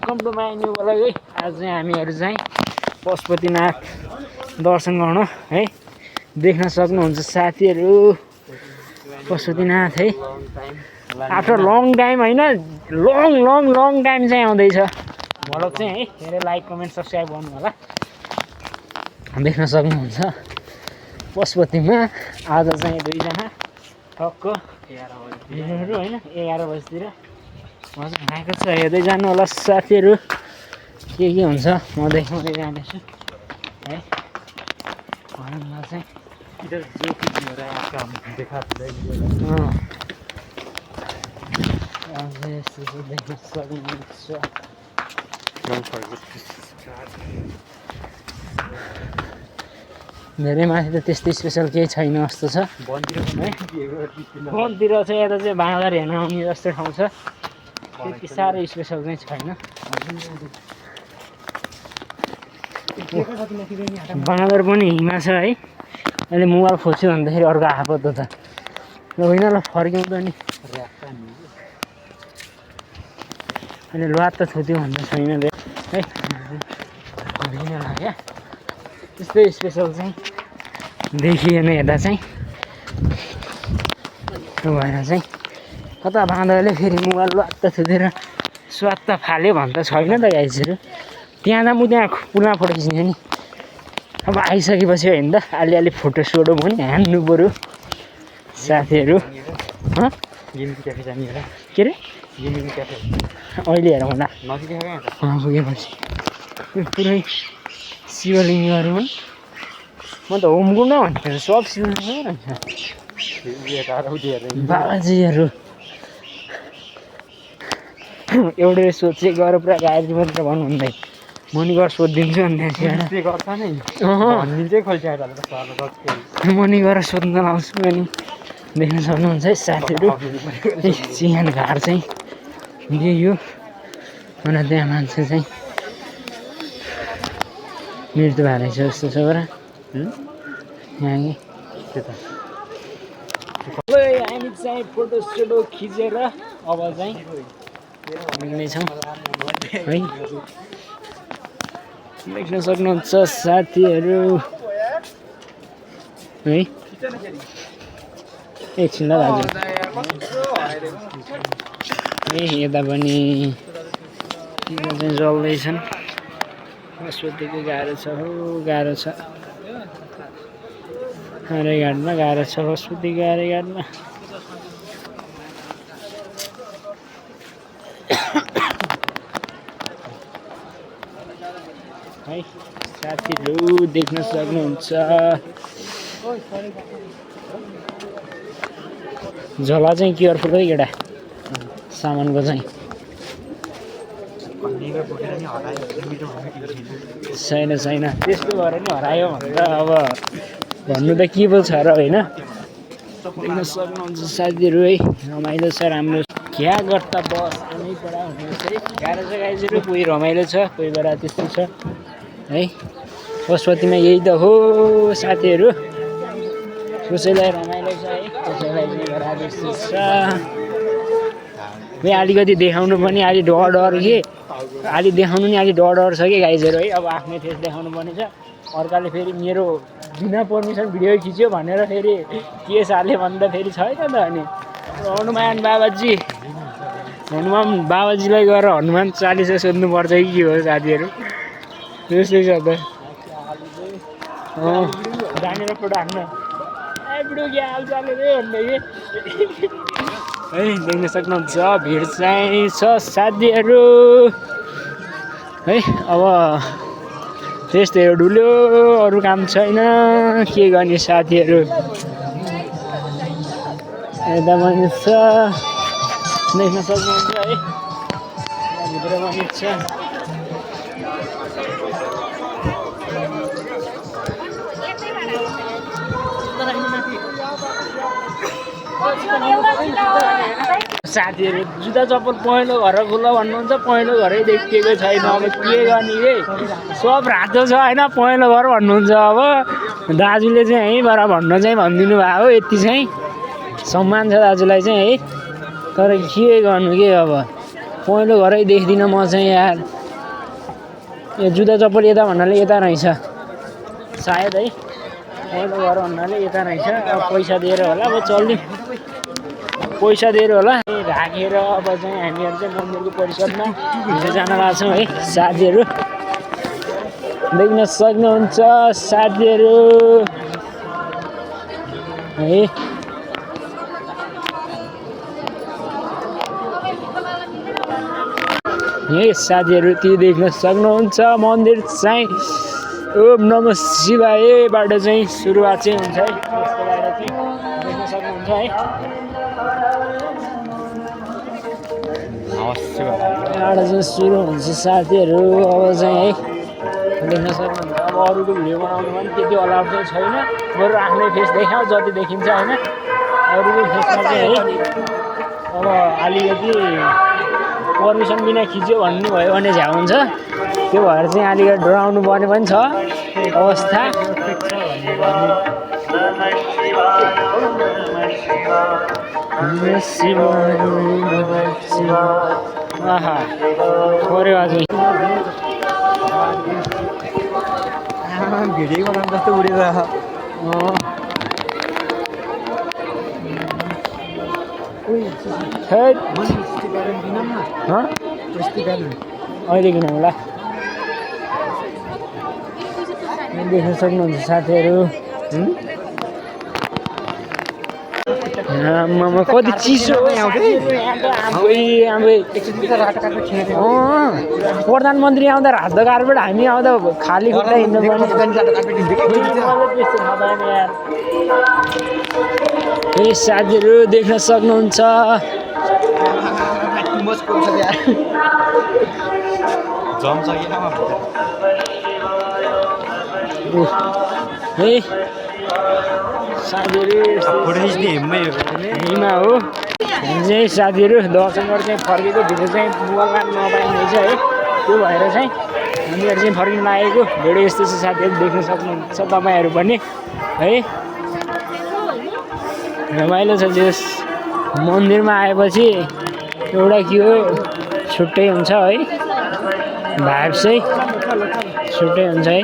Welcome to my new blog है। आज चाहिँ हामीहरू चाहिँ पशुपतिनाथ दर्शन गर्न है देख्न सक्नुहुन्छ साथीहरू। पशुपतिनाथ है आफ्टर लङ टाइम होइन, लङ टाइम चाहिँ आउँदैछ ब्लग चाहिँ है। धेरै लाइक कमेन्ट सब्सक्राइब गर्नु होला। देख्न सक्नुहुन्छ पशुपतिमा आज चाहिँ दुईजना टक्क होइन 11 बजीतिर मजा आएको छ। हेर्दै जानु होला साथीहरू के हुन्छ म देखाउँदै जाँदैछु है। घरमा चाहिँ यस्तो देख्न सक्नुहुन्छ। धेरै माथि त त्यस्तै स्पेसल केही छैन जस्तो छ। वनतिर चाहिँ यता चाहिँ बाँदर हेर्न आउने जस्तो ठाउँ छ। त्यति साह्रो स्पेसल चाहिँ छैन। बाँदर पनि हिँड्मा छ है। अहिले मोबाइल खोज्छु भन्दाखेरि अर्को आफत त ल होइन ल फर्क्यौँ त नि। अहिले लुहात त छुट्यो भन्दा छैन है। फर्किन लाग्यो त्यस्तै स्पेसल चाहिँ देखिएन हेर्दा चाहिँ। त्यो भएर चाहिँ कता बाँदरले फेरि मोबाइल लुहात छुटेर स्वाद त फाल्यो भन्छ छैन त गाइजहरू। त्यहाँ त म त्यहाँ पुलमा फोटो खिच्ने नि। अब आइसकेपछि होइन त अलि फोटो सोटो पनि हान्नु पऱ्यो साथीहरू। के अरे अहिले हेरौँ होला पुगेपछि पुरै शिवलिङ्गहरू हुन्। म त होमकुण्ड भन्छु सब शिवलिङ्ग बाबाजीहरू। एउटै सोचे गएर पुरा गाडी मात्र भन्नु हुँदै मनी गएर सोधिदिन्छु अनि मनी गएर सोध्न लाउँछु अनि देख्न सक्नुहुन्छ है साथीहरू। चिहान घाट चाहिँ यो अनि त्यहाँ मान्छे चाहिँ मृत्यु भएको रहेछ जस्तो छ बरा यहाँ हामी चाहिँ फोटो सोटो खिचेर अब चाहिँ हिँड्नेछौँ है। देख्न सक्नुहुन्छ साथीहरू है। एकछिन ल दाजु है। यता पनि चाहिँ जल्दैछन्। पशुपतिको गाह्रो छ हो, गाह्रो छ आर्यघाटमा गाह्रो छ। पशुपतिको आर्यघाटमा है साथीहरू देख्न सक्नुहुन्छ। झोला चाहिँ केयरफुल है केटा सामानको चाहिँ छैन त्यस्तो भएर नि हरायो भनेर अब भन्नु त के पो छ र होइन। देख्न सक्नुहुन्छ साथीहरू है रमाइलो छ राम्रो। क्या गर्दा बस आनै परा हुनुहुन्छ है। गाह्रो छ गाइजहरू। कोही रमाइलो छ कोही बेला त्यस्तो छ है। पशुपतिमा यही त हो साथीहरू। कसैलाई रमाइलो छ है कसैलाई चाहिँ बेला त्यस्तो छ। खोइ अलिकति देखाउनु पनि अलि डर के अलि देखाउनु नि अलि डर छ कि गाइजहरू है। अब आफ्नै फेस देखाउनु पर्ने छ। अर्काले फेरि मेरो बिना पर्मिसन भिडियो खिच्यो भनेर फेरि केस हाल्यो भने त फेरि छैन त। अनि हनुमान बाबाजीलाई गएर हनुमान चालिसा सोध्नुपर्छ कि के हो साथीहरू। त्यस्तै छ त। जानेर फोटो हान्न भिडियो के हालचाल रे भन्दै है। देख्न सक्नुहुन्छ भिड चाहिँ छ साथीहरू है। अब त्यस्तै हो डुल्यो अरू काम छैन के गर्ने साथीहरू। यता पनि छ देख्न सक्नुहुन्छ है। भित्र पनि छ। साथीहरू जुत्ता चप्पल पहेँलो घर खुल्ला भन्नुहुन्छ। पहेँलो घरै देखिएको छैन। अब के गर्ने रे सब रातो छ होइन। पहेँलो घर भन्नुहुन्छ। अब दाजुले चाहिँ यहीँबाट भन्न चाहिँ भनिदिनु भएको हो। यति चाहिँ सम्मान छ दाजुलाई चाहिँ है। तर के गर्नु के अब पहेँलो घरै देख्दिनँ म चाहिँ यार। यो जुत्ता चप्पल यता भन्नाले यता रहेछ सायद है मैले घर भन्नाले यता रहेछ अब पैसा दिएर होला अब चल्दिउँ पैसा दिएर होला राखेर अब चाहिँ हामीहरू चाहिँ मन्दिरको परिसरमा भित्र जान लाग्छौँ है साथीहरू देख्न सक्नुहुन्छ साथीहरू है यही साथीहरू ती देख्न सक्नुहुन्छ मन्दिर चाहिँ ओम नमः शिवायबाट चाहिँ सुरुवात चाहिँ हुन्छ है त्यसको बाहिर चाहिँ देख्न सक्नुहुन्छ है यहाँबाट चाहिँ सुरु हुन्छ साथीहरू अब चाहिँ है देख्न सक्नुहुन्छ अब अरूको भिडियो बनाउनु पनि त्यति अलाउड चाहिँ छैन बरु आफ्नै फेस देखाऊ जति देखिन्छ होइन अरूको फेसमा चाहिँ है अब अलिकति पर्मिसन बिना खिच्यो भन्नुभयो भने झ्याउ हुन्छ त्यो भएर चाहिँ अलिकति डराउनु पर्ने पनि छ अवस्था आहा पऱ्यो आज भिडियो बनाउनु जस्तो उडेर अहिले किन होला देख्न सक्नुहुन्छ साथीहरू आमामा कति चिसो प्रधानमन्त्री आउँदा हात द कार्पेट हामी आउँदा खाली खुट्टा हिँड्नु पर्ने साथीहरू देख्न सक्नुहुन्छ हिमा हो चाहिँ साथीहरू दर्शन गरेर चाहिँ फर्केको भिडियो चाहिँ मोबाइलमा नपाइँदैछ है त्यो भएर चाहिँ हामीहरू चाहिँ फर्किन लागेको भिडियो यस्तो छ साथीहरू देख्न सक्नुहुन्छ तपाईँहरू पनि है रमाइलो छ जस मन्दिरमा आएपछि एउटा के हो छुट्टै हुन्छ है भाइब चाहिँ छुट्टै हुन्छ है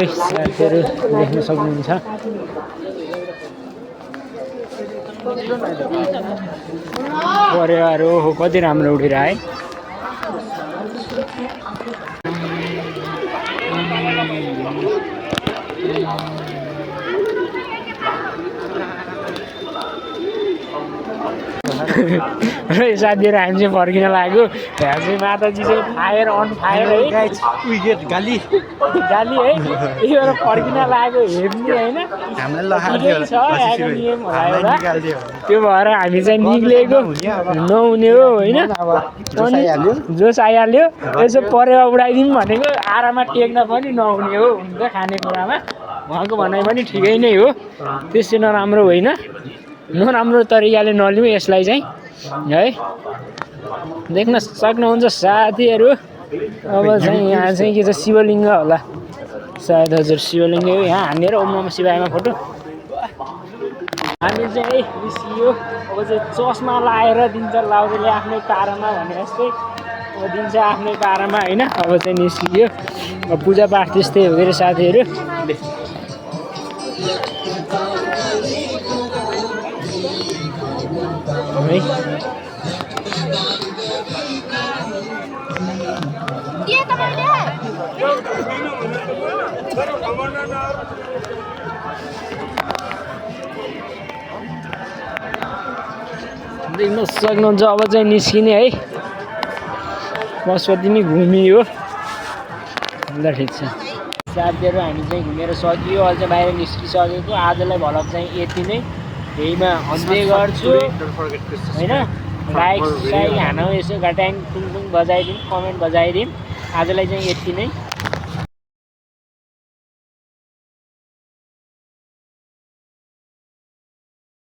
साथीहरू देख्न सक्नुहुन्छ परिवार हो कति राम्रो उठेर है र साथीहरू हामी चाहिँ फर्किन लाग्यो त्यहाँ चाहिँ माताजी चाहिँ फायर अन फायर है गाली गाली है त्यही भएर फर्किन लाग्यो हेर्ने होइन त्यो भएर हामी चाहिँ निक्लिएको नहुने हो होइन जोस आइहाल्यो यसो परेवा उडाइदिउँ भनेको आराममा टेक्न पनि नहुने हो हुन्छ खानेकुरामा उहाँको भनाइ पनि ठिकै नै हो त्यसै नराम्रो होइन नराम्रो तरिकाले नलिउँ यसलाई चाहिँ है देख्न सक्नुहुन्छ साथीहरू अब चाहिँ यहाँ चाहिँ के छ शिवलिङ्ग होला सायद हजुर शिवलिङ्ग हो यहाँ हानेर ओम नमः शिवायमा फोटो हामी चाहिँ है निस्कियो अब चाहिँ चस्मा लाएर दिन्छ लाउँदैले आफ्नै पारामा भने जस्तै अब दिन्छ आफ्नै पारामा होइन अब चाहिँ निस्कियो अब पूजापाठ त्यस्तै हो अरे साथीहरू है देख्न सक्नुहुन्छ अब चाहिँ निस्किने है पशुपति नै घुमियो ल ठिक छ साथीहरू हामी चाहिँ घुमेर सकियो अहिले चाहिँ बाहिर निस्किसकेको आजलाई भ्लग चाहिँ यति नै यहीमा अन्त्य गर्छु होइन लाइक साइक हानौँ यसो घट्याङ टुङ टुङ बजाइदिउँ कमेन्ट बजाइदिउँ आजलाई चाहिँ यति नै